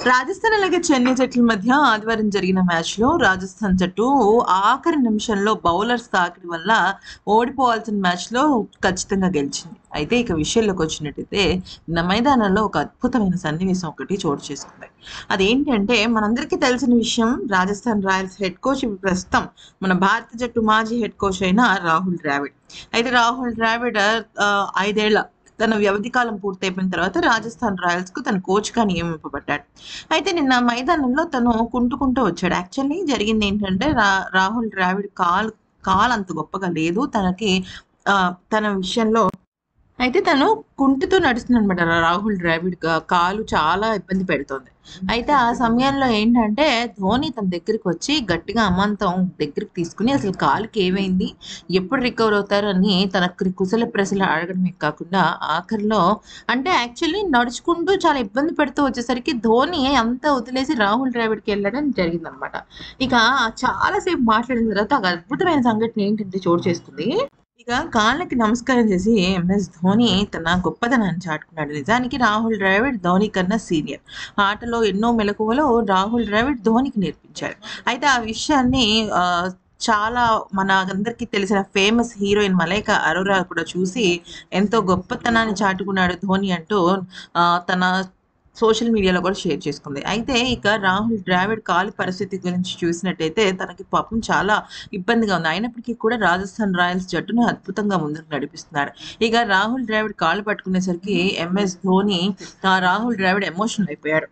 రాజస్థాన్ అలాగే చెన్నై జట్ల మధ్య ఆదివారం జరిగిన మ్యాచ్‌లో రాజస్థాన్ జట్టు ఆఖరి నిమిషంలో బౌలర్స్ తాకిడి వల్ల ఓడిపోవాల్సిన మ్యాచ్‌లో ఖచ్చితంగా గెలిచింది. అయితే ఇక విషయంలోకొచ్చినట్టయితే నిన్న మైదానంలో ఒక అద్భుతమైన సన్నివేశం ఒకటి చోటు చేసుకుంది. అదేంటంటే మనందరికీ తెలిసిన విషయం రాజస్థాన్ రాయల్స్ హెడ్ కోచ్ ఇప్పుడు ప్రస్తుతం మన భారత జట్టు మాజీ హెడ్ కోచ్ అయిన రాహుల్ ద్రావిడ్. అయితే రాహుల్ ద్రావిడ్ 5 ఏళ్ల తన వ్యవధి కాలం పూర్తయిపోయిన తర్వాత రాజస్థాన్ రాయల్స్‌కు తన కోచ్‌గా నియమింపబడ్డాడు. అయితే నిన్న మైదానంలో తను కుంటుకుంటూ వచ్చాడు. యాక్చువల్లీ జరిగిందేంటంటే రాహుల్ ద్రావిడ్ కాలంత గొప్పగా లేదు. తన విషయంలో అయితే తను కుంటుతూ నడుస్తున్నాడనమాట. రాహుల్ ద్రావిడ్ కాలు చాలా ఇబ్బంది పెడుతోంది. అయితే ఆ సమయంలో ఏంటంటే ధోని తన దగ్గరికొచ్చి గట్టిగా అమాంతం దగ్గరికి తీసుకొని అసలు కాలుకి ఏమైంది? ఎప్పుడు రికవర్ అవుతారని తన కుశల ప్రశ్నలు అడగడమే కాకుండా ఆఖరిలో అంటే యాక్చువల్లీ నడుచుకుంటూ చాలా ఇబ్బంది పెడుతూ వచ్చేసరికి ధోని అంతా వదిలేసి రాహుల్ ద్రావిడ్‌కి వెళ్ళడం జరిగిందనమాట. ఇక చాలా సేపు మాట్లాడిన తర్వాత ఒక అద్భుతమైన సంఘటన ఏంటంటే చోటు చేసుకుంది. ఇక కాళ్ళకి నమస్కారం చేసి ఎంఎస్ ధోని తన గొప్పదనాన్ని చాటుకున్నాడు. నిజానికి రాహుల్ ద్రావిడ్ ధోని కన్నా సీనియర్. ఆటలో ఎన్నో మెలకువలు రాహుల్ ద్రావిడ్ ధోనికి నేర్పించాడు. అయితే ఆ విషయాన్ని చాలా మనందరికీ తెలిసిన ఫేమస్ హీరోయిన్ మలైకా అరోరా కూడా చూసి ఎంతో గొప్పతనాన్ని చాటుకున్నాడు ధోని అంటూ తన సోషల్ మీడియాలో కూడా షేర్ చేసుకుంది. అయితే ఇక రాహుల్ ద్రావిడ్ కాలు పరిస్థితి గురించి చూసినట్టయితే తనకి పాపం చాలా ఇబ్బందిగా ఉంది. అయినప్పటికీ కూడా రాజస్థాన్ రాయల్స్ జట్టును అద్భుతంగా ముందుకు నడిపిస్తున్నాడు. ఇక రాహుల్ ద్రావిడ్ కాళ్ళు పట్టుకునేసరికి ఎంఎస్ ధోని రాహుల్ ద్రావిడ్ ఎమోషనల్ అయిపోయాడు.